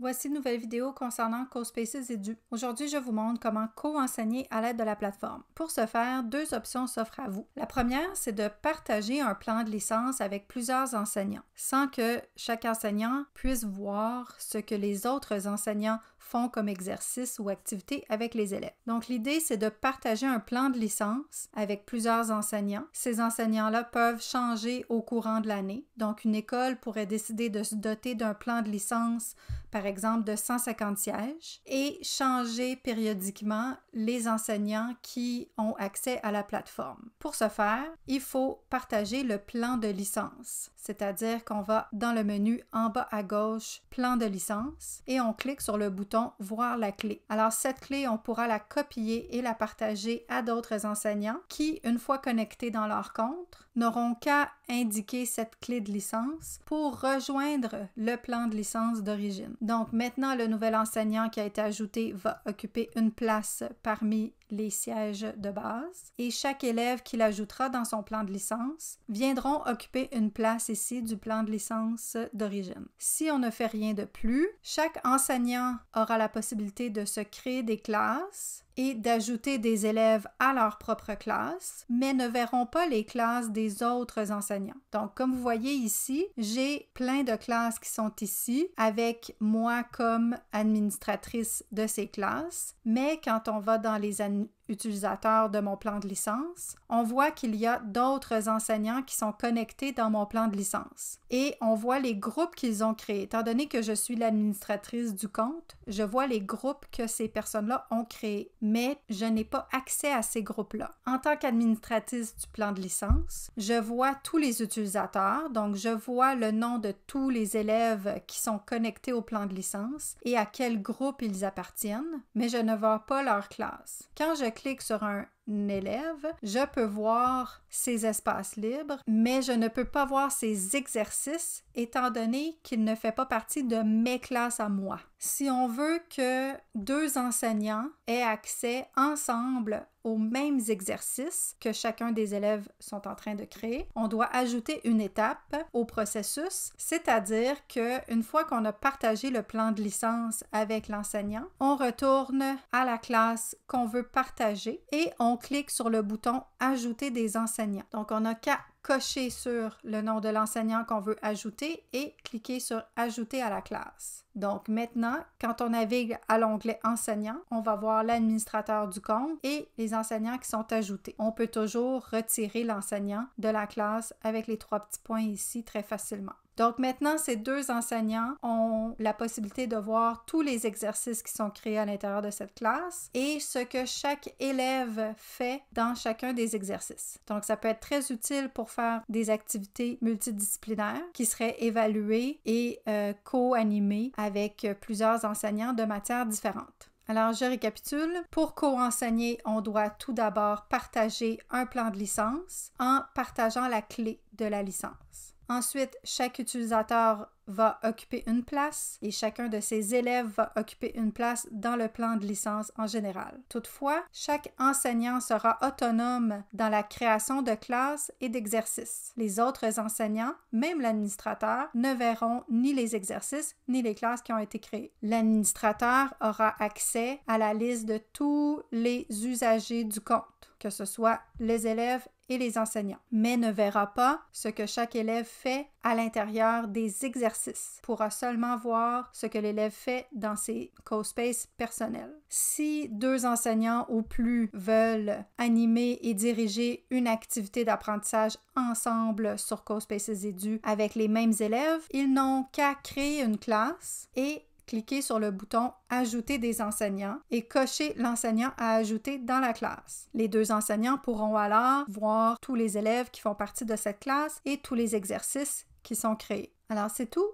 Voici une nouvelle vidéo concernant CoSpaces Edu. Aujourd'hui, je vous montre comment co-enseigner à l'aide de la plateforme. Pour ce faire, deux options s'offrent à vous. La première, c'est de partager un plan de licence avec plusieurs enseignants, sans que chaque enseignant puisse voir ce que les autres enseignants font comme exercice ou activité avec les élèves. Donc, l'idée, c'est de partager un plan de licence avec plusieurs enseignants. Ces enseignants-là peuvent changer au courant de l'année. Donc, une école pourrait décider de se doter d'un plan de licence, par exemple, de 150 sièges et changer périodiquement les enseignants qui ont accès à la plateforme. Pour ce faire, il faut partager le plan de licence, c'est-à-dire qu'on va dans le menu en bas à gauche, plan de licence, et on clique sur le bouton voir la clé. Alors, cette clé, on pourra la copier et la partager à d'autres enseignants qui, une fois connectés dans leur compte, n'auront qu'à indiquer cette clé de licence pour rejoindre le plan de licence d'origine. Donc, maintenant, le nouvel enseignant qui a été ajouté va occuper une place parmi les sièges de base et chaque élève qui l'ajoutera dans son plan de licence viendront occuper une place ici du plan de licence d'origine. Si on ne fait rien de plus, chaque enseignant aura la possibilité de se créer des classes et d'ajouter des élèves à leur propre classe, mais ne verront pas les classes des autres enseignants. Donc, comme vous voyez ici, j'ai plein de classes qui sont ici avec moi comme administratrice de ces classes, mais quand on va dans les utilisateurs de mon plan de licence, on voit qu'il y a d'autres enseignants qui sont connectés dans mon plan de licence. Et on voit les groupes qu'ils ont créés. Étant donné que je suis l'administratrice du compte, je vois les groupes que ces personnes-là ont créés, mais je n'ai pas accès à ces groupes-là. En tant qu'administratrice du plan de licence, je vois tous les utilisateurs, donc je vois le nom de tous les élèves qui sont connectés au plan de licence et à quel groupe ils appartiennent, mais je ne vois pas leur classe. Quand je clique sur un élève, je peux voir ses espaces libres, mais je ne peux pas voir ses exercices étant donné qu'il ne fait pas partie de mes classes à moi. Si on veut que deux enseignants aient accès ensemble aux mêmes exercices que chacun des élèves sont en train de créer, on doit ajouter une étape au processus, c'est-à-dire qu'une fois qu'on a partagé le plan de licence avec l'enseignant, on retourne à la classe qu'on veut partager et on clique sur le bouton « Ajouter des enseignants ». Donc, on n'a qu'à cocher sur le nom de l'enseignant qu'on veut ajouter et cliquer sur « Ajouter à la classe ». Donc maintenant, quand on navigue à l'onglet « Enseignants », on va voir l'administrateur du compte et les enseignants qui sont ajoutés. On peut toujours retirer l'enseignant de la classe avec les trois petits points ici très facilement. Donc maintenant, ces deux enseignants ont la possibilité de voir tous les exercices qui sont créés à l'intérieur de cette classe et ce que chaque élève fait dans chacun des exercices. Donc ça peut être très utile pour faire des activités multidisciplinaires qui seraient évaluées et co-animées avec plusieurs enseignants de matières différentes. Alors, je récapitule. Pour co-enseigner, on doit tout d'abord partager un plan de licence en partageant la clé de la licence. Ensuite, chaque utilisateur va occuper une place et chacun de ses élèves va occuper une place dans le plan de licence en général. Toutefois, chaque enseignant sera autonome dans la création de classes et d'exercices. Les autres enseignants, même l'administrateur, ne verront ni les exercices ni les classes qui ont été créées. L'administrateur aura accès à la liste de tous les usagers du compte, que ce soit les élèves et les enseignants, mais ne verra pas ce que chaque élève fait à l'intérieur des exercices, pourra seulement voir ce que l'élève fait dans ses CoSpaces personnels. Si deux enseignants ou plus veulent animer et diriger une activité d'apprentissage ensemble sur CoSpaces Edu avec les mêmes élèves, ils n'ont qu'à créer une classe et cliquez sur le bouton « Ajouter des enseignants » et cochez l'enseignant à ajouter dans la classe. Les deux enseignants pourront alors voir tous les élèves qui font partie de cette classe et tous les exercices qui sont créés. Alors, c'est tout.